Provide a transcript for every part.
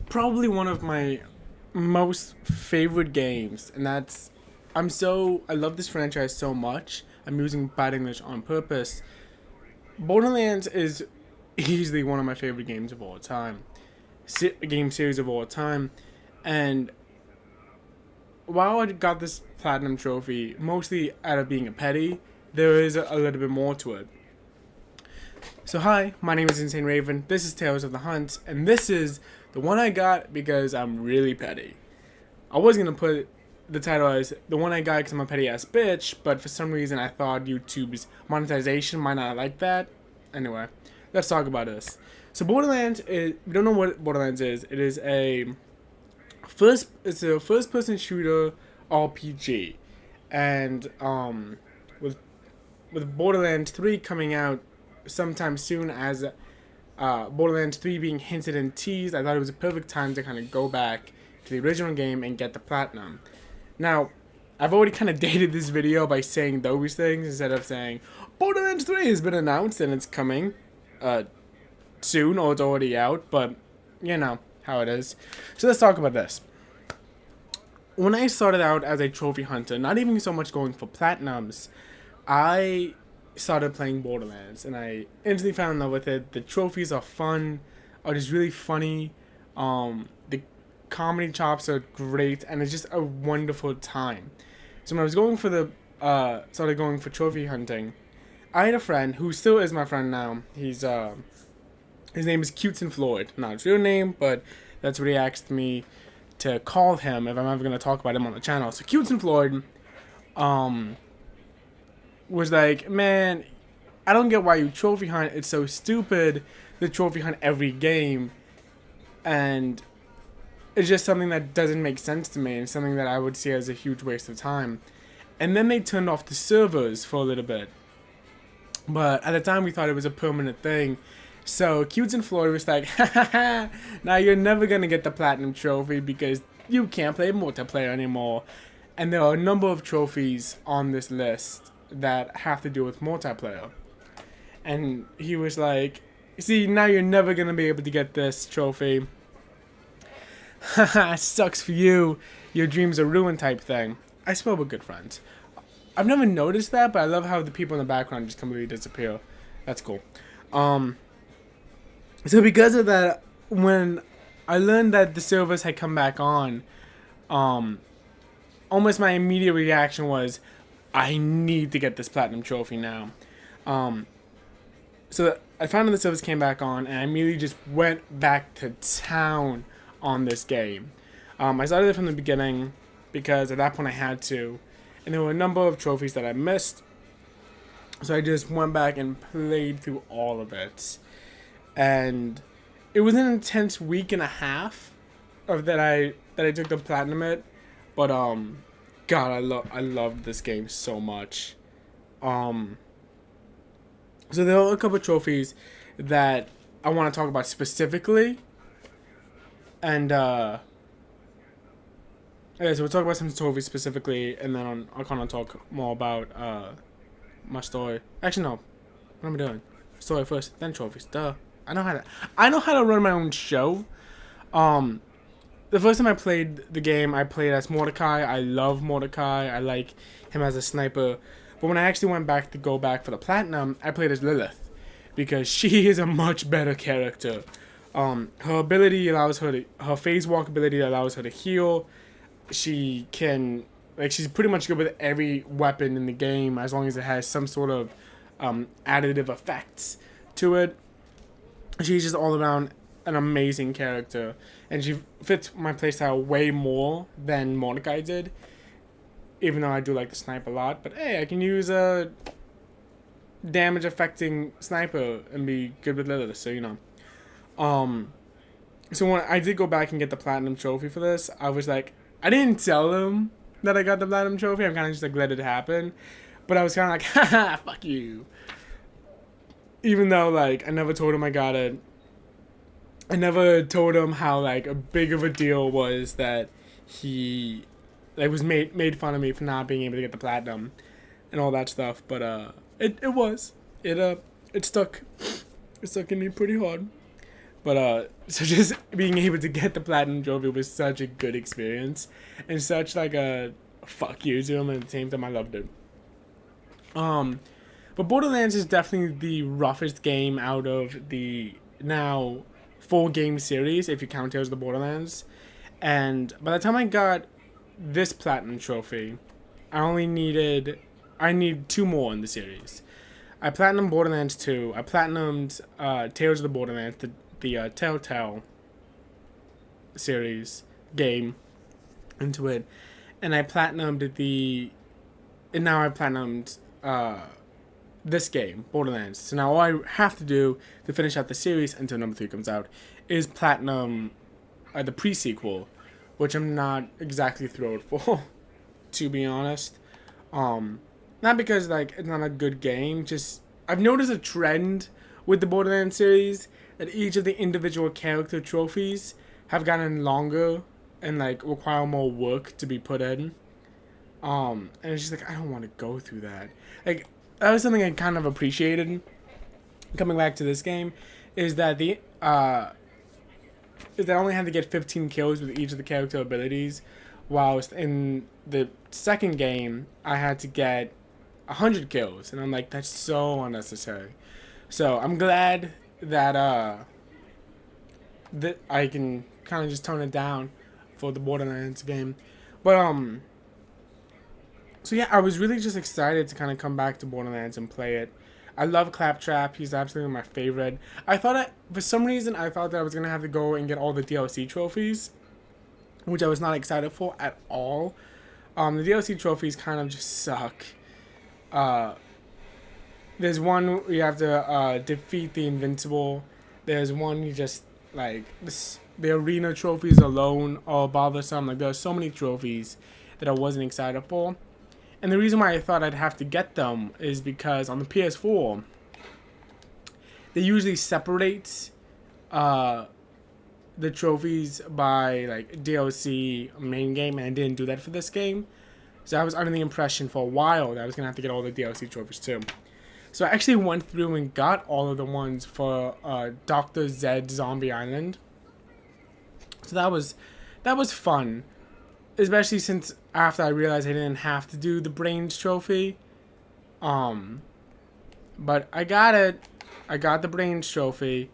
probably one of my most favorite games, and that's I love this franchise so much. I'm using bad English on purpose. Borderlands is easily one of my favorite games of all time, game series of all time, and while I got this platinum trophy mostly out of being a petty, there is a little bit more to it. So hi, my name is Insane Raven, this is Tales of the Hunt, and this is the one I got because I'm really petty. I was going to put the title as the one I got because I'm a petty ass bitch, but for some reason I thought YouTube's monetization might not like that. Anyway, let's talk about this. So Borderlands is, if you don't know what Borderlands is, it is it's a first person shooter RPG. And with Borderlands 3 coming out sometime soon, as Borderlands 3 being hinted and teased, I thought it was a perfect time to kind of go back to the original game and get the platinum. Now, I've already kind of dated this video by saying those things instead of saying Borderlands 3 has been announced and it's coming soon, or it's already out, but you know how it is. So let's talk about this. When I started out as a trophy hunter, not even so much going for platinums, I started playing Borderlands and I instantly fell in love with it. The trophies are fun, are just really funny. The comedy chops are great, and it's just a wonderful time. So when I was going for started going for trophy hunting, I had a friend who still is my friend now. His name is Cutes and Floyd. Not his real name, but that's what he asked me to call him if I'm ever going to talk about him on the channel. So Cutes and Floyd was like, man, I don't get why you trophy hunt. It's so stupid to trophy hunt every game. And it's just something that doesn't make sense to me, and something that I would see as a huge waste of time. And then they turned off the servers for a little bit. But at the time, we thought it was a permanent thing. So Cutes and Floyd was like, ha ha ha, now you're never going to get the platinum trophy because you can't play multiplayer anymore. And there are a number of trophies on this list that have to do with multiplayer. And he was like, see, now you're never going to be able to get this trophy. Haha, sucks for you. Your dreams are ruined type thing. I swear we're good friends. I've never noticed that, but I love how the people in the background just completely disappear. That's cool. So because of that, when I learned that the servers had come back on, almost my immediate reaction was, I need to get this platinum trophy now. So I found that the servers came back on, and I immediately just went back to town on this game. I started it from the beginning because at that point I had to, and there were a number of trophies that I missed, so I just went back and played through all of it. And it was an intense week and a half of that I took the platinum it, but God, I loved this game so much. So there are a couple of trophies that I want to talk about specifically. And okay, so we'll talk about some trophies specifically, and then I'll kind of talk more about my story. Actually, no. What am I doing? Story first, then trophies. Duh. I know how to run my own show. The first time I played the game, I played as Mordecai. I love Mordecai. I like him as a sniper. But when I actually went back to go back for the platinum, I played as Lilith because she is a much better character. Her ability allows her to, her phase walk ability allows her to heal. She can, like, she's pretty much good with every weapon in the game as long as it has some sort of additive effects to it. She's just all around an amazing character, and she fits my playstyle way more than Mordecai did, even though I do like to snipe a lot. But hey, I can use a damage affecting sniper and be good with Lilith, so you know. So when I did go back and get the platinum trophy for this, I was like, I didn't tell them that I got the platinum trophy. I'm kind of just like, let it happen. But I was kind of like, haha, fuck you. Even though, like, I never told him I got it. I never told him how, like, a big of a deal was that he, like, was made fun of me for not being able to get the platinum and all that stuff. But, it stuck. It stuck in me pretty hard. But so just being able to get the platinum trophy was such a good experience, and such like a fuck you to him. At the same time, I loved it. But Borderlands is definitely the roughest game out of the now 4 game series, if you count Tales of the Borderlands. And by the time I got this platinum trophy, I need 2 more in the series. I platinumed Borderlands 2. I platinumed Tales of the Borderlands, the Telltale series game into it, and I platinumed and now I platinumed this game, Borderlands. So now all I have to do to finish out the series until number 3 comes out is platinum the pre-sequel, which I'm not exactly thrilled for, to be honest. Not because like it's not a good game, just I've noticed a trend with the Borderlands series that each of the individual character trophies have gotten longer and like require more work to be put in. And it's just like I don't want to go through that. Like that was something I kind of appreciated coming back to this game, is that is that I only had to get 15 kills with each of the character abilities, whilst in the second game I had to get 100 kills, and I'm like, that's so unnecessary. So I'm glad that that I can kind of just tone it down for the Borderlands game. But so yeah, I was really just excited to kind of come back to Borderlands and play it. I love Claptrap. He's absolutely my favorite. For some reason, I thought that I was going to have to go and get all the DLC trophies, which I was not excited for at all. The DLC trophies kind of just suck. There's one where you have to defeat the Invincible. There's one you just, like, the arena trophies alone are bothersome. Like, there are so many trophies that I wasn't excited for. And the reason why I thought I'd have to get them is because on the PS4, they usually separate the trophies by like DLC main game, and I didn't do that for this game. So I was under the impression for a while that I was going to have to get all the DLC trophies too. So I actually went through and got all of the ones for Dr. Zed Zombie Island. So that was fun. Especially since after I realized I didn't have to do the Brains trophy. But I got it. I got the Brains trophy.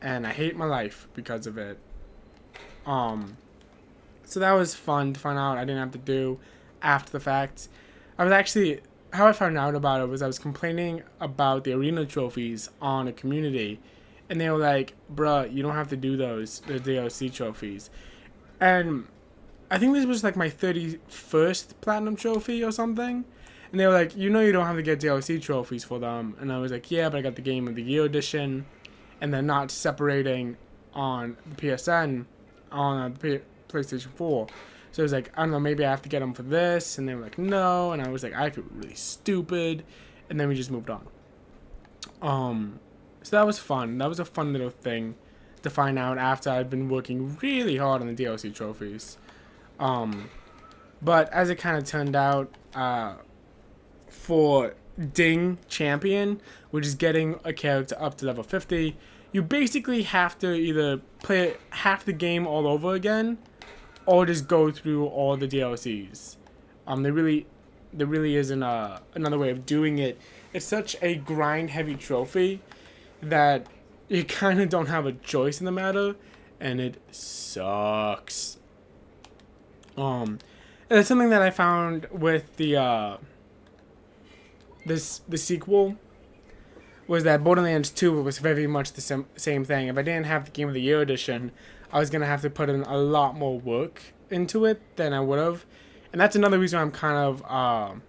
And I hate my life because of it. So that was fun to find out I didn't have to do after the fact. How I found out about it was I was complaining about the arena trophies on a community. And they were like, bruh, you don't have to do those, the DLC trophies. And I think this was like my 31st platinum trophy or something. And they were like, you don't have to get DLC trophies for them. And I was like, yeah, but I got the Game of the Year edition. And they're not separating on the PSN, on the PlayStation 4. So I was like, I don't know, maybe I have to get them for this. And they were like, no. And I was like, I feel really stupid. And then we just moved on. So that was fun. That was a fun little thing to find out after I'd been working really hard on the DLC trophies. But as it kind of turned out, for Ding Champion, which is getting a character up to level 50, you basically have to either play half the game all over again, or just go through all the DLCs. There really isn't another way of doing it. It's such a grind-heavy trophy that you kind of don't have a choice in the matter, and it sucks. It's something that I found with the sequel, was that Borderlands 2 was very much the same thing. If I didn't have the Game of the Year edition, I was gonna have to put in a lot more work into it than I would have, and that's another reason I'm kind of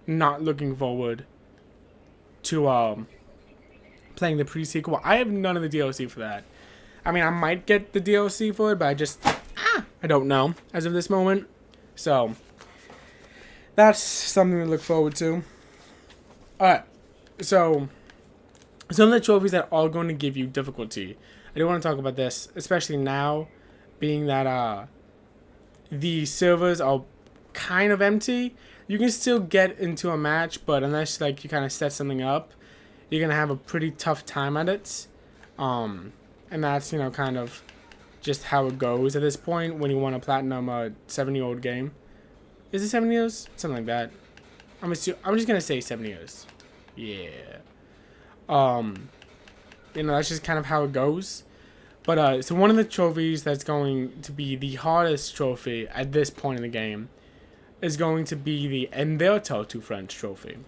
not looking forward to playing the pre-sequel. I have none of the DLC for that. I mean, I might get the DLC for it, but I don't know as of this moment. So that's something to look forward to. Alright, so some of the trophies that are going to give you difficulty. I do want to talk about this, especially now, being that the servers are kind of empty. You can still get into a match, but unless like you kind of set something up, you're gonna have a pretty tough time at it. And that's, you know, kind of just how it goes at this point when you want to platinum a 7-year-old game. Is it 7 years? Something like that. I'm just gonna say 7 years. Yeah. You know, that's just kind of how it goes. But so one of the trophies that's going to be the hardest trophy at this point in the game is going to be the And They'll Tell Two Friends trophy.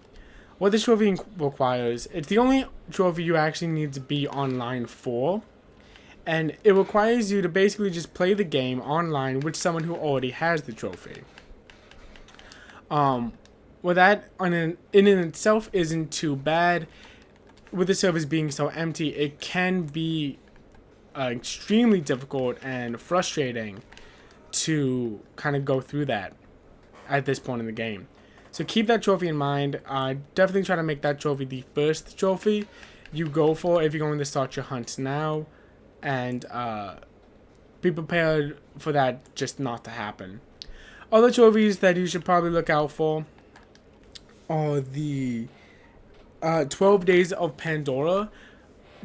What this trophy requires, it's the only trophy you actually need to be online for. And it requires you to basically just play the game online with someone who already has the trophy. Well, that in itself isn't too bad. With the servers being so empty, it can be extremely difficult and frustrating to kind of go through that at this point in the game. So keep that trophy in mind. Definitely try to make that trophy the first trophy you go for if you're going to start your hunts now. And be prepared for that just not to happen. Other trophies that you should probably look out for are the 12 Days of Pandora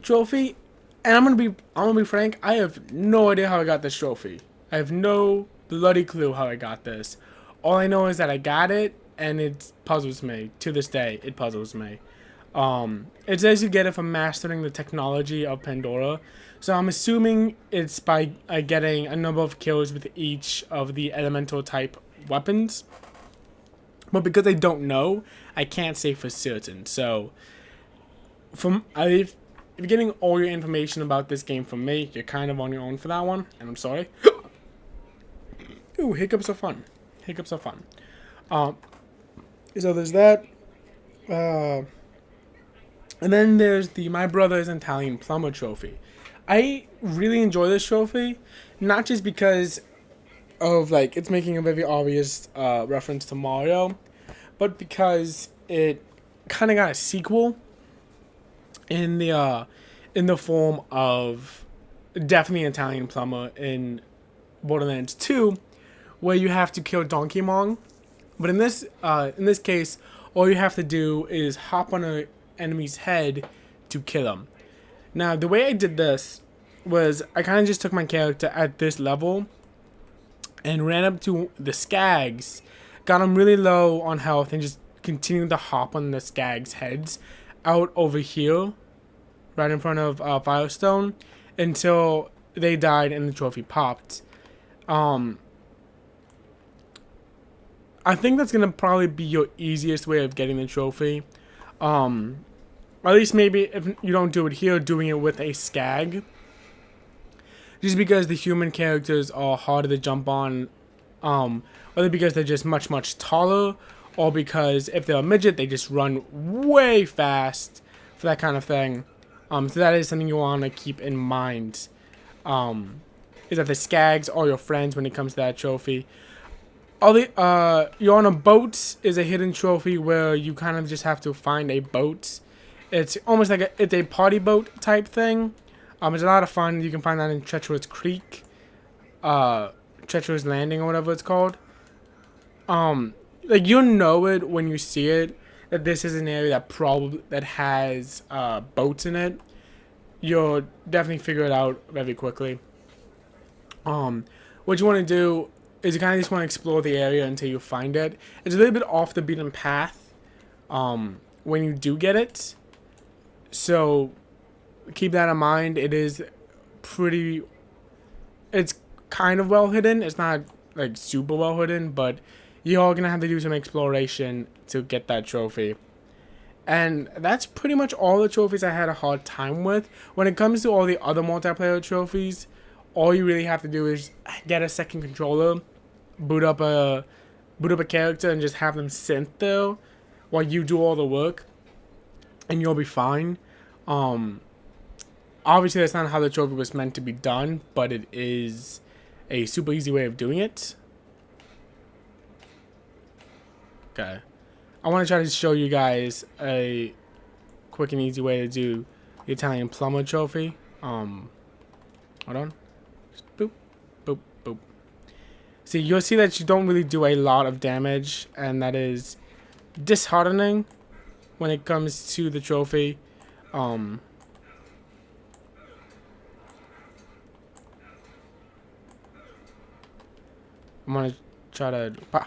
trophy. And I'm gonna be frank, I have no idea how I got this trophy. I have no bloody clue how I got this. All I know is that I got it, and it puzzles me. To this day, it puzzles me. It says you get it from mastering the technology of Pandora. So I'm assuming it's by getting a number of kills with each of the elemental type weapons. But because I don't know, I can't say for certain. So if you're getting all your information about this game from me, you're kind of on your own for that one. And I'm sorry. Ooh, hiccups are fun. Hiccups are fun. So there's that. And then there's the My Brother's Italian Plumber trophy. I really enjoy this trophy, not just because of, like, it's making a very obvious reference to Mario, but because it kind of got a sequel in the form of definitely Italian Plumber in Borderlands 2, where you have to kill Donkey Kong. But in this case, all you have to do is hop on an enemy's head to kill him. Now, the way I did this was I kind of just took my character at this level and ran up to the Skags, got them really low on health, and just continued to hop on the Skags' heads out over here, right in front of Firestone, until they died and the trophy popped. I think that's going to probably be your easiest way of getting the trophy. At least maybe if you don't do it here, doing it with a Skag. Just because the human characters are harder to jump on, whether because they're just much, much taller, or because if they're a midget, they just run way fast for that kind of thing. So that is something you want to keep in mind. Is that the Skags are your friends when it comes to that trophy. You're on a boat is a hidden trophy where you kind of just have to find a boat. It's almost like it's a party boat type thing. It's a lot of fun. You can find that in Treacherous Creek, Treacherous Landing, or whatever it's called. Like, you'll know it when you see it that this is an area that has boats in it. You'll definitely figure it out very quickly. What you want to do is you kind of just want to explore the area until you find it. It's a little bit off the beaten path when you do get it. So keep that in mind. It's kind of well hidden. It's not like super well hidden, but you're all gonna have to do some exploration to get that trophy. And that's pretty much all the trophies I had a hard time with. When it comes to all the other multiplayer trophies, all you really have to do is get a second controller, boot up a character, and just have them sit there while you do all the work, and you'll be fine. Obviously that's not how the trophy was meant to be done, but it is a super easy way of doing it. Okay. I want to try to show you guys a quick and easy way to do the Italian Plumber trophy. Hold on. Just boop, boop, boop. See, you'll see that you don't really do a lot of damage, and that is disheartening when it comes to the trophy. I'm gonna try to bah.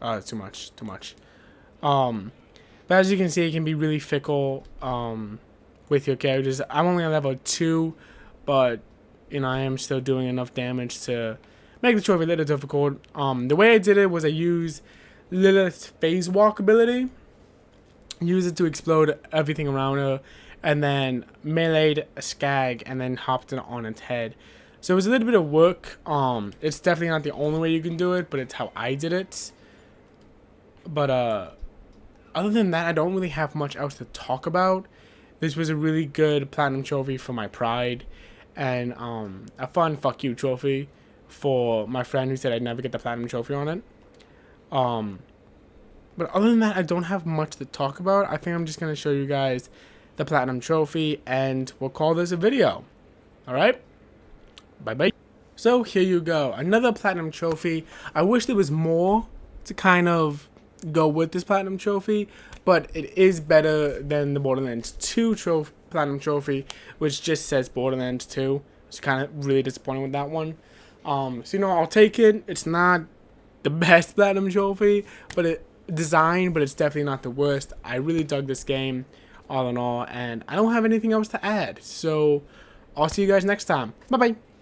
Oh, that's too much. But as you can see, it can be really fickle with your characters. I'm only on level 2, but you know I am still doing enough damage to make the trophy a little difficult. The way I did it was I used Lilith's phase walk ability, use it to explode everything around her, and then meleeed a skag and then hopped it on its head. So it was a little bit of work. It's definitely not the only way you can do it, but it's how I did it. But other than that, I don't really have much else to talk about. This was a really good platinum trophy for my pride, and a fun fuck you trophy for my friend who said I'd never get the platinum trophy on it. But other than that, I don't have much to talk about. I think I'm just gonna show you guys the platinum trophy, and we'll call this a video. All right, bye bye. So here you go, another platinum trophy. I wish there was more to kind of go with this platinum trophy, but it is better than the Borderlands 2 platinum trophy, which just says Borderlands 2. It's kind of really disappointing with that one. So you know, I'll take it. It's not the best platinum trophy, but it's definitely not the worst. I really dug this game all in all, and I don't have anything else to add. So I'll see you guys next time. Bye bye.